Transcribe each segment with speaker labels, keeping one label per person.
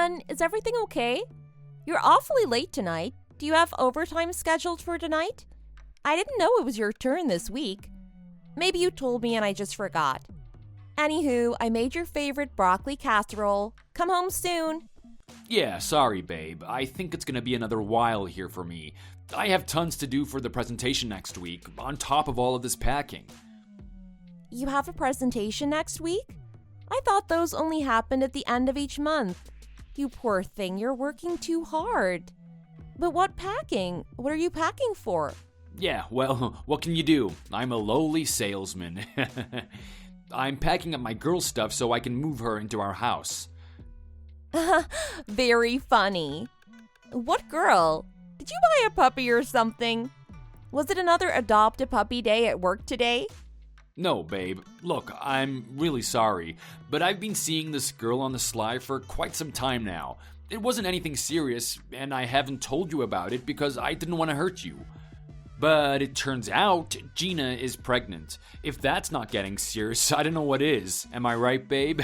Speaker 1: Jen, is everything okay? You're awfully late tonight. Do you have overtime scheduled for tonight? I didn't know it was your turn this week. Maybe you told me and I just forgot. Anywho, I made your favorite broccoli casserole. Come home soon.
Speaker 2: Yeah, sorry, babe. I think it's gonna be another while here for me. I have tons to do for the presentation next week, on top of all of this packing.
Speaker 1: You have a presentation next week? I thought those only happened at the end of each month. You poor thing, you're working too hard. But what packing? What are you packing for?
Speaker 2: Yeah, well, what can you do? I'm a lowly salesman. I'm packing up my girl's stuff so I can move her into our house.
Speaker 1: Very funny. What girl? Did you buy a puppy or something? Was it another adopt a puppy day at work today?
Speaker 2: No, babe. Look, I'm really sorry, but I've been seeing this girl on the sly for quite some time now. It wasn't anything serious, and I haven't told you about it because I didn't want to hurt you. But it turns out Gina is pregnant. If that's not getting serious, I don't know what is. Am I right, babe?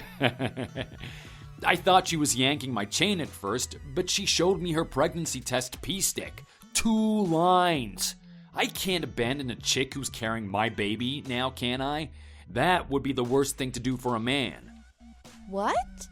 Speaker 2: I thought she was yanking my chain at first, but she showed me her pregnancy test pee-stick. 2 lines. I can't abandon a chick who's carrying my baby now, can I? That would be the worst thing to do for a man.
Speaker 1: What?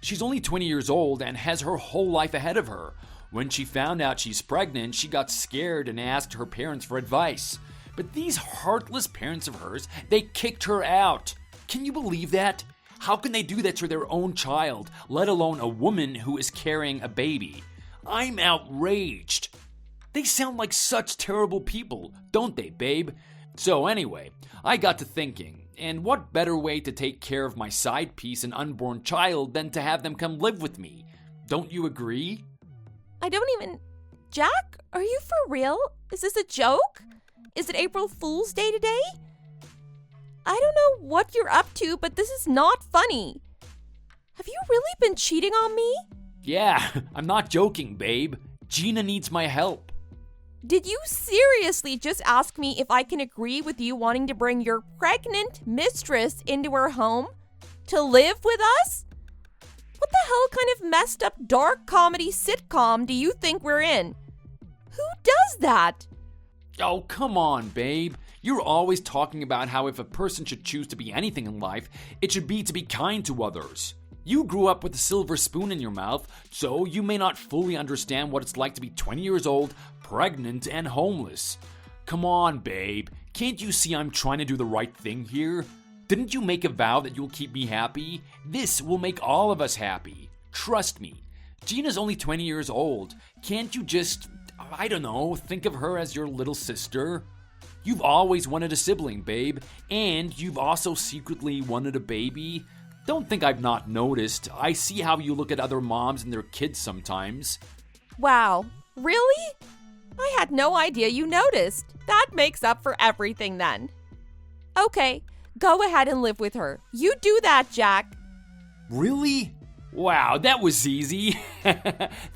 Speaker 2: She's only 20 years old and has her whole life ahead of her. When she found out she's pregnant, she got scared and asked her parents for advice. But these heartless parents of hers, they kicked her out. Can you believe that? How can they do that to their own child, let alone a woman who is carrying a baby? I'm outraged. They sound like such terrible people, don't they, babe? So anyway, I got to thinking, and what better way to take care of my side piece and unborn child than to have them come live with me? Don't you agree?
Speaker 1: I don't even... Jack, are you for real? Is this a joke? Is it April Fool's Day today? I don't know what you're up to, but this is not funny. Have you really been cheating on me?
Speaker 2: Yeah, I'm not joking, babe. Gina needs my help.
Speaker 1: Did you seriously just ask me if I can agree with you wanting to bring your pregnant mistress into our home? To live with us? What the hell kind of messed up dark comedy sitcom do you think we're in? Who does that?
Speaker 2: Oh, come on, babe. You're always talking about how if a person should choose to be anything in life, it should be to be kind to others. You grew up with a silver spoon in your mouth, so you may not fully understand what it's like to be 20 years old, pregnant, and homeless. Come on, babe. Can't you see I'm trying to do the right thing here? Didn't you make a vow that you'll keep me happy? This will make all of us happy. Trust me. Gina's only 20 years old. Can't you just, I don't know, think of her as your little sister? You've always wanted a sibling, babe, and you've also secretly wanted a baby. Don't think I've not noticed. I see how you look at other moms and their kids sometimes.
Speaker 1: Wow, really? I had no idea you noticed. That makes up for everything then. Okay, go ahead and live with her. You do that, Jack.
Speaker 2: Really? Wow, that was easy.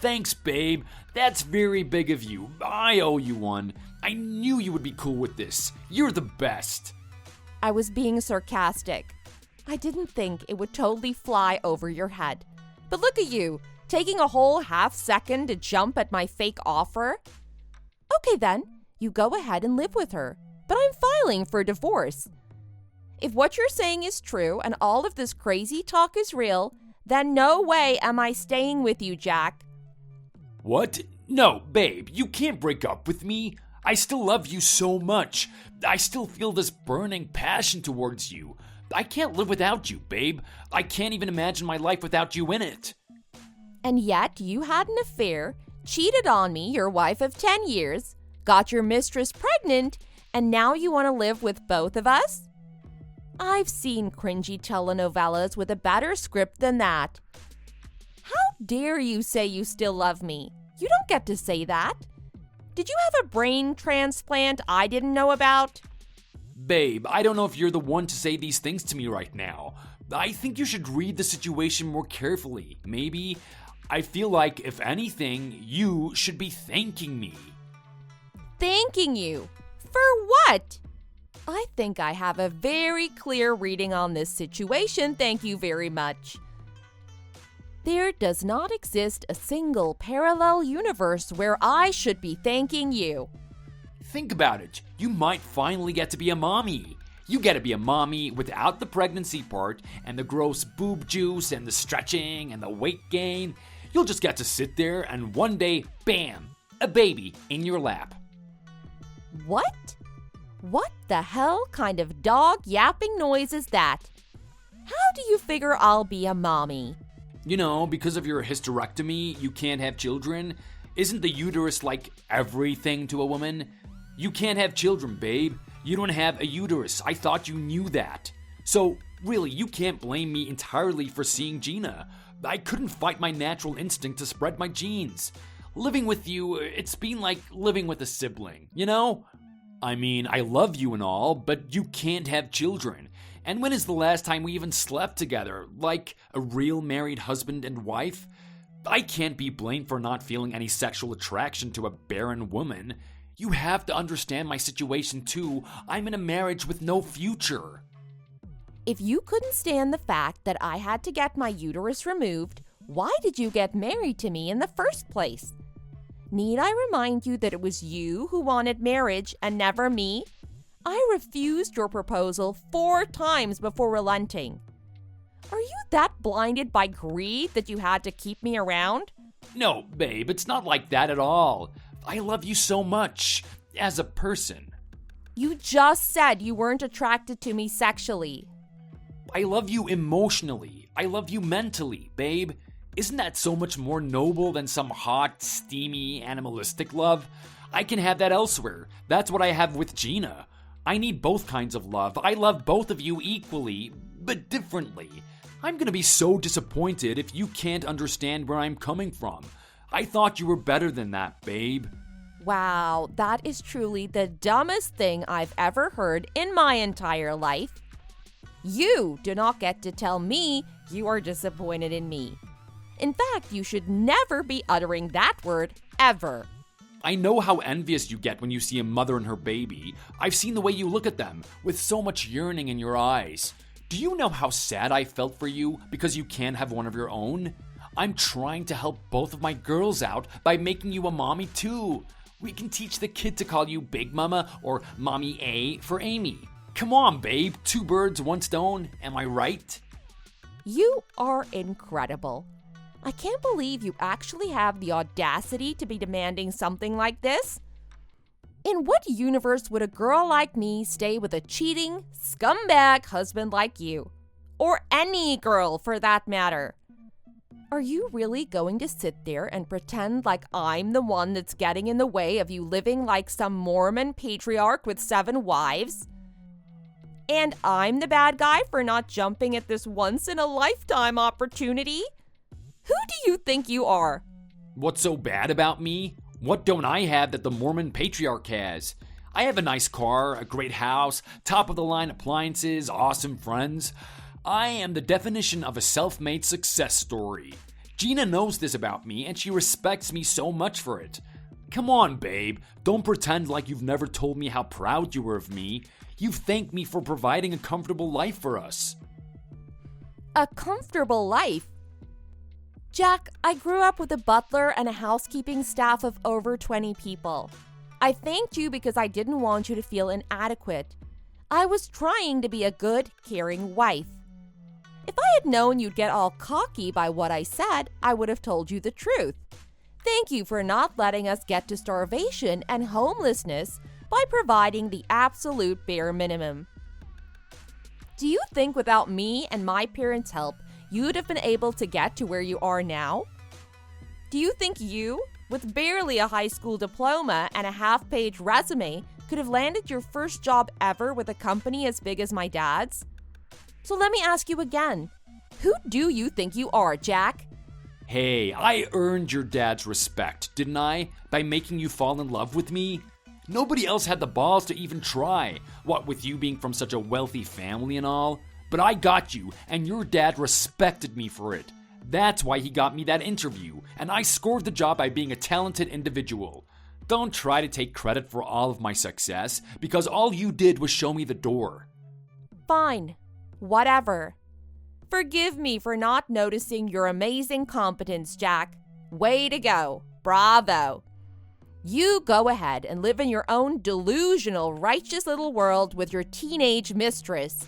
Speaker 2: Thanks, babe. That's very big of you. I owe you one. I knew you would be cool with this. You're the best.
Speaker 1: I was being sarcastic. I didn't think it would totally fly over your head. But look at you, taking a whole half second to jump at my fake offer. Okay then, you go ahead and live with her. But I'm filing for divorce. If what you're saying is true and all of this crazy talk is real, then no way am I staying with you, Jack.
Speaker 2: What? No, babe, you can't break up with me. I still love you so much. I still feel this burning passion towards you. I can't live without you, babe. I can't even imagine my life without you in it.
Speaker 1: And yet you had an affair, cheated on me, your wife of 10 years, got your mistress pregnant, and now you want to live with both of us? I've seen cringy telenovelas with a better script than that. How dare you say you still love me? You don't get to say that. Did you have a brain transplant I didn't know about?
Speaker 2: Babe, I don't know if you're the one to say these things to me right now. I think you should read the situation more carefully. Maybe. I feel like, if anything, you should be thanking me.
Speaker 1: Thanking you? For what? I think I have a very clear reading on this situation, thank you very much. There does not exist a single parallel universe where I should be thanking you.
Speaker 2: Think about it. You might finally get to be a mommy. You get to be a mommy without the pregnancy part and the gross boob juice and the stretching and the weight gain. You'll just get to sit there and one day, bam, a baby in your lap.
Speaker 1: What? What the hell kind of dog yapping noise is that? How do you figure I'll be a mommy?
Speaker 2: You know, because of your hysterectomy, you can't have children. Isn't the uterus like everything to a woman? You can't have children, babe. You don't have a uterus. I thought you knew that. So, really, you can't blame me entirely for seeing Gina. I couldn't fight my natural instinct to spread my genes. Living with you, it's been like living with a sibling, you know? I mean, I love you and all, but you can't have children. And when is the last time we even slept together, like a real married husband and wife? I can't be blamed for not feeling any sexual attraction to a barren woman. You have to understand my situation too. I'm in a marriage with no future.
Speaker 1: If you couldn't stand the fact that I had to get my uterus removed, why did you get married to me in the first place? Need I remind you that it was you who wanted marriage and never me? I refused your proposal 4 times before relenting. Are you that blinded by greed that you had to keep me around?
Speaker 2: No, babe, it's not like that at all. I love you so much, as a person.
Speaker 1: You just said you weren't attracted to me sexually.
Speaker 2: I love you emotionally. I love you mentally, babe. Isn't that so much more noble than some hot, steamy, animalistic love? I can have that elsewhere. That's what I have with Gina. I need both kinds of love. I love both of you equally, but differently. I'm gonna be so disappointed if you can't understand where I'm coming from. I thought you were better than that, babe.
Speaker 1: Wow, that is truly the dumbest thing I've ever heard in my entire life. You do not get to tell me you are disappointed in me. In fact, you should never be uttering that word, ever.
Speaker 2: I know how envious you get when you see a mother and her baby. I've seen the way you look at them, with so much yearning in your eyes. Do you know how sad I felt for you because you can't have one of your own? I'm trying to help both of my girls out by making you a mommy too. We can teach the kid to call you Big Mama or Mommy A for Amy. Come on, babe. 2 birds, 1 stone. Am I right?
Speaker 1: You are incredible. I can't believe you actually have the audacity to be demanding something like this. In what universe would a girl like me stay with a cheating, scumbag husband like you? Or any girl, for that matter? Are you really going to sit there and pretend like I'm the one that's getting in the way of you living like some Mormon patriarch with 7 wives? And I'm the bad guy for not jumping at this once-in-a-lifetime opportunity? Who do you think you are?
Speaker 2: What's so bad about me? What don't I have that the Mormon patriarch has? I have a nice car, a great house, top-of-the-line appliances, awesome friends. I am the definition of a self-made success story. Gina knows this about me, and she respects me so much for it. Come on, babe. Don't pretend like you've never told me how proud you were of me. You've thanked me for providing a comfortable life for us.
Speaker 1: A comfortable life? Jack, I grew up with a butler and a housekeeping staff of over 20 people. I thanked you because I didn't want you to feel inadequate. I was trying to be a good, caring wife. If I had known you'd get all cocky by what I said, I would have told you the truth. Thank you for not letting us get to starvation and homelessness by providing the absolute bare minimum. Do you think without me and my parents' help, you'd have been able to get to where you are now? Do you think you, with barely a high school diploma and a half-page resume, could have landed your first job ever with a company as big as my dad's? So let me ask you again, who do you think you are, Jack?
Speaker 2: Hey, I earned your dad's respect, didn't I? By making you fall in love with me? Nobody else had the balls to even try, what with you being from such a wealthy family and all. But I got you, and your dad respected me for it. That's why he got me that interview, and I scored the job by being a talented individual. Don't try to take credit for all of my success, because all you did was show me the door.
Speaker 1: Fine. Whatever. Forgive me for not noticing your amazing competence, Jack. Way to go. Bravo. You go ahead and live in your own delusional, righteous little world with your teenage mistress.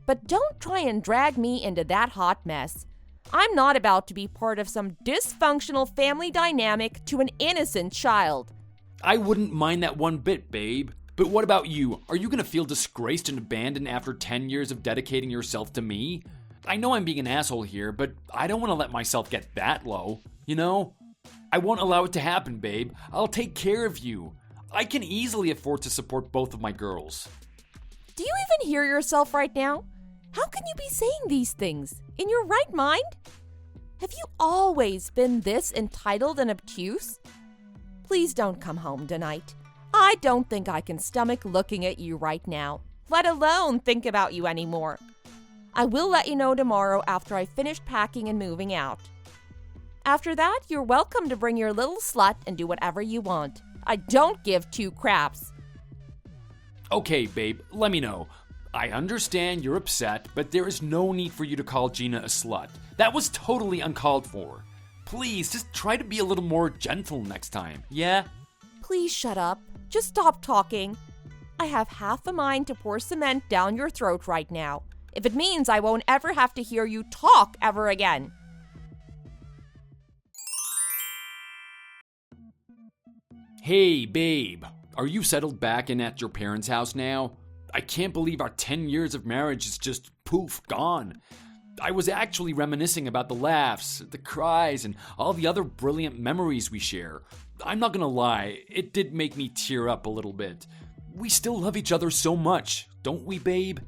Speaker 1: But don't try and drag me into that hot mess. I'm not about to be part of some dysfunctional family dynamic to an innocent child.
Speaker 2: I wouldn't mind that one bit, babe. But what about you? Are you gonna feel disgraced and abandoned after 10 years of dedicating yourself to me? I know I'm being an asshole here, but I don't want to let myself get that low, you know? I won't allow it to happen, babe. I'll take care of you. I can easily afford to support both of my girls.
Speaker 1: Do you even hear yourself right now? How can you be saying these things? In your right mind? Have you always been this entitled and obtuse? Please don't come home tonight. I don't think I can stomach looking at you right now, let alone think about you anymore. I will let you know tomorrow after I finish packing and moving out. After that, you're welcome to bring your little slut and do whatever you want. I don't give two craps.
Speaker 2: Okay, babe, let me know. I understand you're upset, but there is no need for you to call Gina a slut. That was totally uncalled for. Please, just try to be a little more gentle next time, yeah?
Speaker 1: Please shut up. Just stop talking. I have half a mind to pour cement down your throat right now, if it means I won't ever have to hear you talk ever again.
Speaker 2: Hey, babe, are you settled back in at your parents' house now? I can't believe our 10 years of marriage is just poof, gone. I was actually reminiscing about the laughs, the cries, and all the other brilliant memories we share. I'm not gonna lie, it did make me tear up a little bit. We still love each other so much, don't we, babe?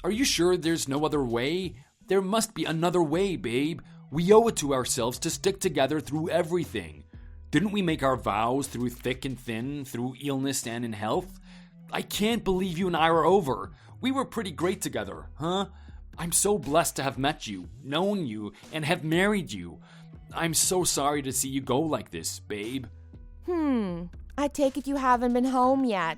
Speaker 2: Are you sure there's no other way? There must be another way, babe. We owe it to ourselves to stick together through everything. Didn't we make our vows through thick and thin, through illness and in health? I can't believe you and I are over. We were pretty great together, huh? I'm so blessed to have met you, known you, and have married you. I'm so sorry to see you go like this, babe.
Speaker 1: I take it you haven't been home yet.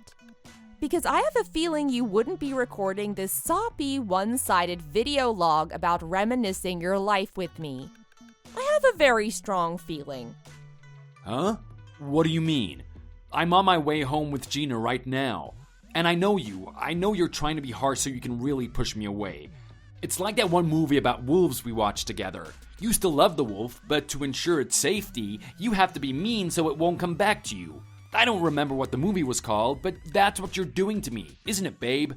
Speaker 1: Because I have a feeling you wouldn't be recording this soppy, one-sided video log about reminiscing your life with me. I have a very strong feeling.
Speaker 2: Huh? What do you mean? I'm on my way home with Gina right now. And I know you. I know you're trying to be harsh so you can really push me away. It's like that one movie about wolves we watched together. You still love the wolf, but to ensure its safety, you have to be mean so it won't come back to you. I don't remember what the movie was called, but that's what you're doing to me, isn't it, babe?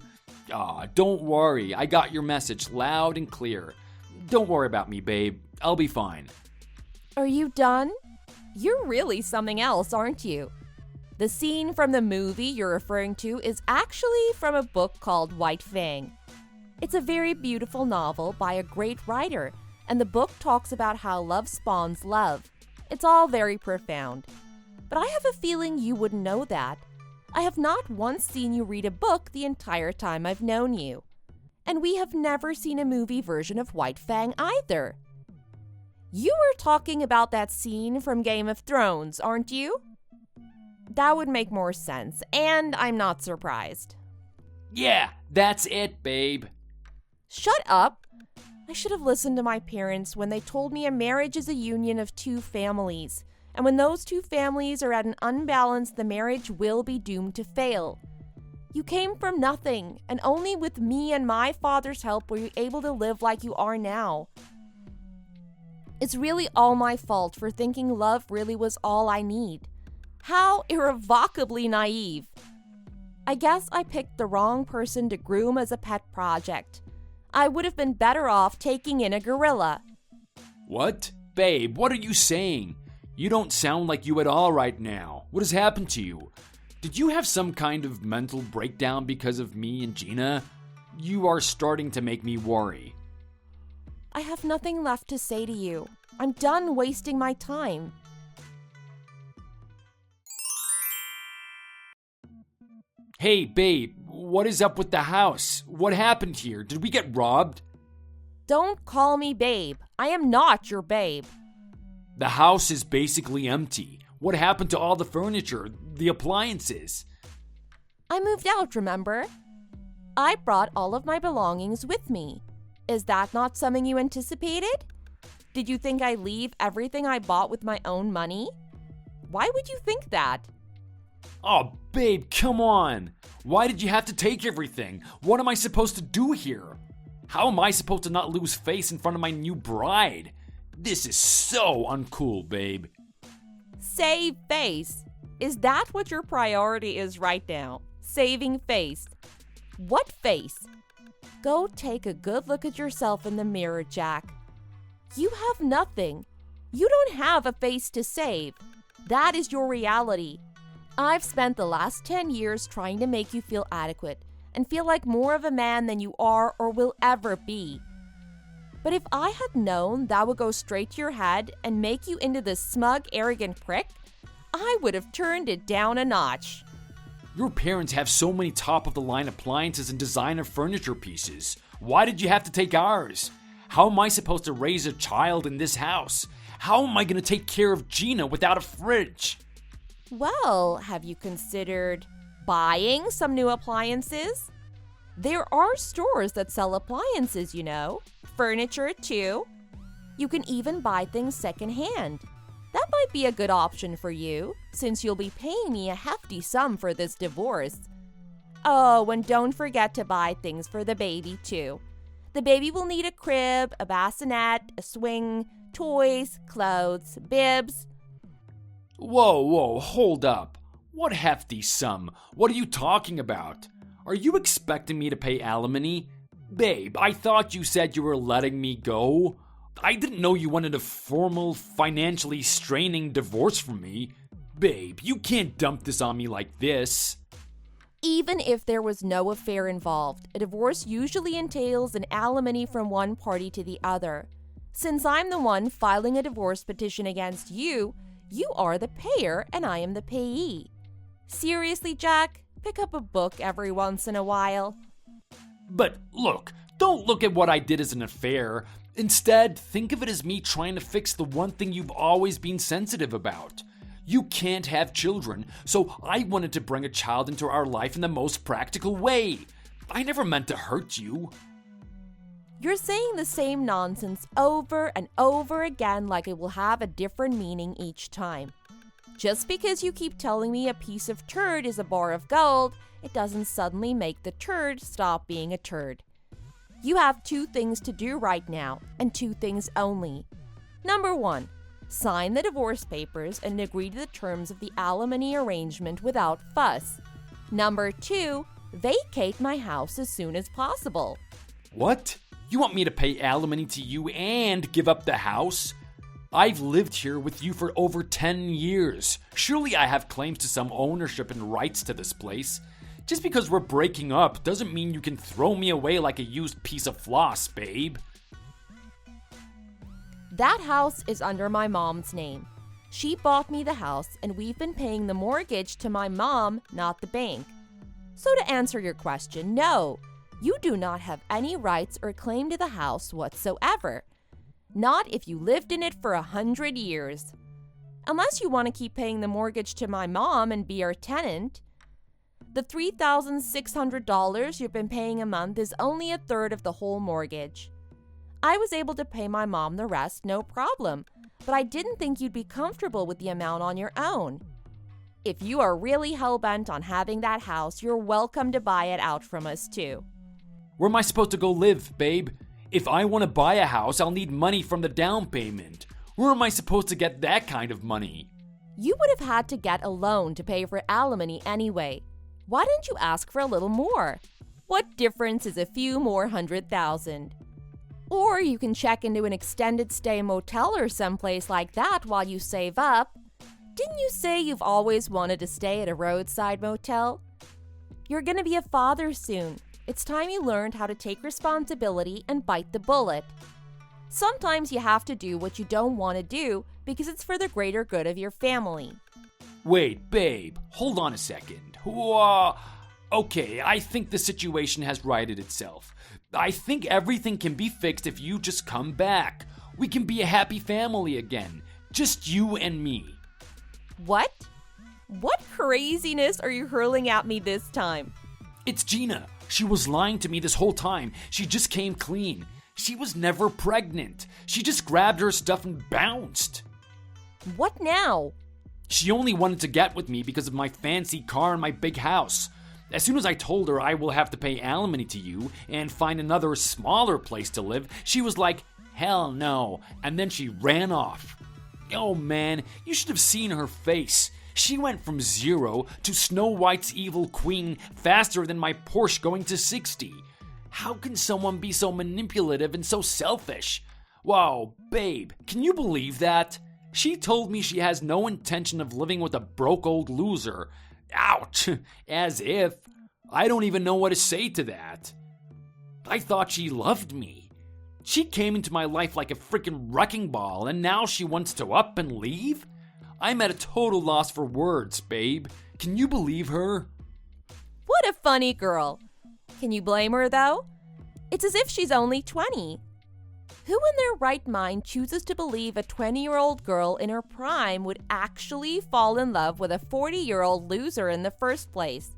Speaker 2: Don't worry. I got your message loud and clear. Don't worry about me, babe. I'll be fine.
Speaker 1: Are you done? You're really something else, aren't you? The scene from the movie you're referring to is actually from a book called White Fang. It's a very beautiful novel by a great writer, and the book talks about how love spawns love. It's all very profound. But I have a feeling you wouldn't know that. I have not once seen you read a book the entire time I've known you. And we have never seen a movie version of White Fang either. You were talking about that scene from Game of Thrones, aren't you? That would make more sense, and I'm not surprised.
Speaker 2: Yeah, that's it, babe.
Speaker 1: Shut up! I should have listened to my parents when they told me a marriage is a union of two families, and when those two families are at an unbalance, the marriage will be doomed to fail. You came from nothing, and only with me and my father's help were you able to live like you are now. It's really all my fault for thinking love really was all I need. How irrevocably naive. I guess I picked the wrong person to groom as a pet project. I would have been better off taking in a gorilla.
Speaker 2: What? Babe, what are you saying? You don't sound like you at all right now. What has happened to you? Did you have some kind of mental breakdown because of me and Gina? You are starting to make me worry.
Speaker 1: I have nothing left to say to you. I'm done wasting my time.
Speaker 2: Hey, babe, what is up with the house? What happened here? Did we get robbed?
Speaker 1: Don't call me babe. I am not your babe.
Speaker 2: The house is basically empty. What happened to all the furniture, the appliances?
Speaker 1: I moved out, remember? I brought all of my belongings with me. Is that not something you anticipated? Did you think I'd leave everything I bought with my own money? Why would you think that?
Speaker 2: Oh, babe, come on. Why did you have to take everything? What am I supposed to do here? How am I supposed to not lose face in front of my new bride? This is so uncool, babe.
Speaker 1: Save face. Is that what your priority is right now? Saving face. What face? Go take a good look at yourself in the mirror, Jack. You have nothing. You don't have a face to save. That is your reality. I've spent the last 10 years trying to make you feel adequate and feel like more of a man than you are or will ever be. But if I had known that would go straight to your head and make you into this smug, arrogant prick, I would have turned it down a notch.
Speaker 2: Your parents have so many top-of-the-line appliances and designer furniture pieces. Why did you have to take ours? How am I supposed to raise a child in this house? How am I going to take care of Gina without a fridge?
Speaker 1: Well, have you considered buying some new appliances? There are stores that sell appliances, you know. Furniture, too. You can even buy things secondhand. That might be a good option for you, since you'll be paying me a hefty sum for this divorce. Oh, and don't forget to buy things for the baby, too. The baby will need a crib, a bassinet, a swing, toys, clothes, bibs.
Speaker 2: Whoa, hold up. What hefty sum? What are you talking about? Are you expecting me to pay alimony? Babe, I thought you said you were letting me go. I didn't know you wanted a formal, financially straining divorce from me. Babe, you can't dump this on me like this.
Speaker 1: Even if there was no affair involved, a divorce usually entails an alimony from one party to the other. Since I'm the one filing a divorce petition against you, you are the payer and I am the payee. Seriously, Jack, pick up a book every once in a while.
Speaker 2: But look, don't look at what I did as an affair. Instead, think of it as me trying to fix the one thing you've always been sensitive about. You can't have children, so I wanted to bring a child into our life in the most practical way. I never meant to hurt you.
Speaker 1: You're saying the same nonsense over and over again like it will have a different meaning each time. Just because you keep telling me a piece of turd is a bar of gold, it doesn't suddenly make the turd stop being a turd. You have two things to do right now, and two things only. Number one, sign the divorce papers and agree to the terms of the alimony arrangement without fuss. Number two, vacate my house as soon as possible.
Speaker 2: What? You want me to pay alimony to you and give up the house? I've lived here with you for over 10 years. Surely I have claims to some ownership and rights to this place. Just because we're breaking up doesn't mean you can throw me away like a used piece of floss, babe.
Speaker 1: That house is under my mom's name. She bought me the house and we've been paying the mortgage to my mom, not the bank. So to answer your question, no, you do not have any rights or claim to the house whatsoever. Not if you lived in it for 100 years. Unless you want to keep paying the mortgage to my mom and be our tenant. The $3,600 you've been paying a month is only a third of the whole mortgage. I was able to pay my mom the rest, no problem, but I didn't think you'd be comfortable with the amount on your own. If you are really hell-bent on having that house, you're welcome to buy it out from us too.
Speaker 2: Where am I supposed to go live, babe? If I want to buy a house, I'll need money from the down payment. Where am I supposed to get that kind of money?
Speaker 1: You would have had to get a loan to pay for alimony anyway. Why didn't you ask for a little more? What difference is a few more $100,000? Or you can check into an extended stay motel or someplace like that while you save up. Didn't you say you've always wanted to stay at a roadside motel? You're going to be a father soon. It's time you learned how to take responsibility and bite the bullet. Sometimes you have to do what you don't want to do because it's for the greater good of your family.
Speaker 2: Wait, babe, hold on a second. Okay, I think the situation has righted itself. I think everything can be fixed if you just come back. We can be a happy family again. Just you and me.
Speaker 1: What? What craziness are you hurling at me this time?
Speaker 2: It's Gina. She was lying to me this whole time. She just came clean. She was never pregnant. She just grabbed her stuff and bounced.
Speaker 1: What now?
Speaker 2: She only wanted to get with me because of my fancy car and my big house. As soon as I told her I will have to pay alimony to you and find another smaller place to live, she was like, hell no, and then she ran off. Oh man, you should have seen her face. She went from 0 to Snow White's evil queen faster than my Porsche going to 60. How can someone be so manipulative and so selfish? Whoa, babe, can you believe that? She told me she has no intention of living with a broke old loser. Ouch, as if. I don't even know what to say to that. I thought she loved me. She came into my life like a freaking wrecking ball, and now she wants to up and leave? I'm at a total loss for words, babe. Can you believe her?
Speaker 1: What a funny girl. Can you blame her, though? It's as if she's only 20. Who in their right mind chooses to believe a 20-year-old girl in her prime would actually fall in love with a 40-year-old loser in the first place?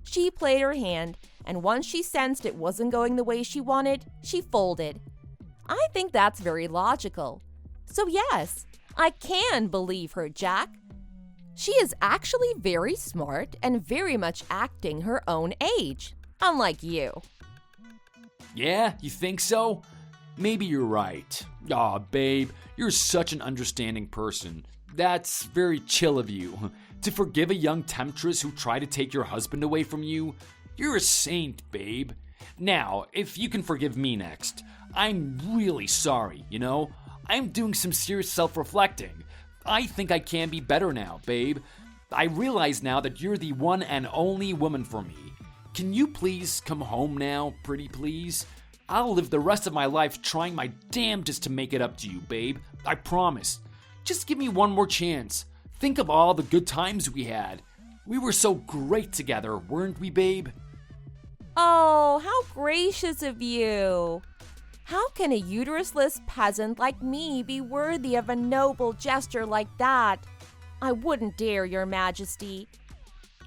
Speaker 1: She played her hand, and once she sensed it wasn't going the way she wanted, she folded. I think that's very logical. So yes, I can believe her, Jack. She is actually very smart and very much acting her own age, unlike you.
Speaker 2: Yeah, you think so? Maybe you're right. Aw, babe, you're such an understanding person. That's very chill of you. To forgive a young temptress who tried to take your husband away from you? You're a saint, babe. Now, if you can forgive me next, I'm really sorry, you know? I'm doing some serious self-reflecting. I think I can be better now, babe. I realize now that you're the one and only woman for me. Can you please come home now, pretty please? I'll live the rest of my life trying my damnedest to make it up to you, babe. I promise. Just give me one more chance. Think of all the good times we had. We were so great together, weren't we, babe?
Speaker 1: Oh, how gracious of you. How can a uterusless peasant like me be worthy of a noble gesture like that? I wouldn't dare, Your Majesty.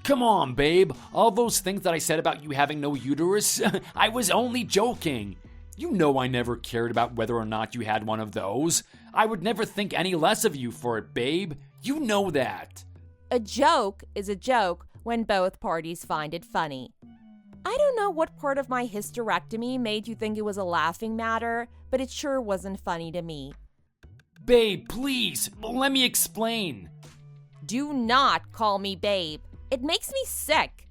Speaker 2: Come on, babe. All those things that I said about you having no uterus, I was only joking. You know I never cared about whether or not you had one of those. I would never think any less of you for it, babe. You know that.
Speaker 1: A joke is a joke when both parties find it funny. I don't know what part of my hysterectomy made you think it was a laughing matter, but it sure wasn't funny to me.
Speaker 2: Babe, please, let me explain.
Speaker 1: Do not call me babe. It makes me sick.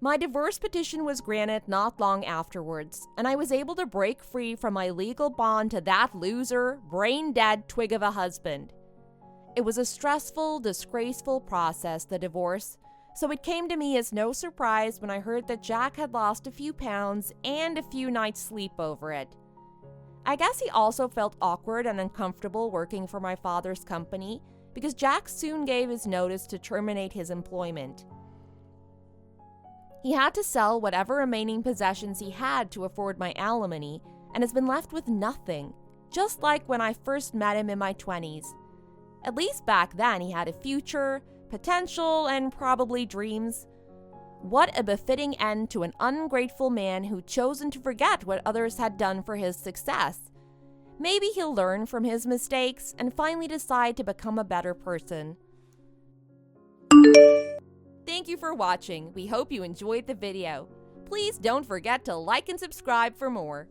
Speaker 1: My divorce petition was granted not long afterwards, and I was able to break free from my legal bond to that loser, brain-dead twig of a husband. It was a stressful, disgraceful process, the divorce, so it came to me as no surprise when I heard that Jack had lost a few pounds and a few nights' sleep over it. I guess he also felt awkward and uncomfortable working for my father's company because Jack soon gave his notice to terminate his employment. He had to sell whatever remaining possessions he had to afford my alimony and has been left with nothing, just like when I first met him in my 20s. At least back then he had a future, potential, and probably dreams. What a befitting end to an ungrateful man who'd chosen to forget what others had done for his success. Maybe he'll learn from his mistakes and finally decide to become a better person. Thank you for watching. We hope you enjoyed the video. Please don't forget to like and subscribe for more.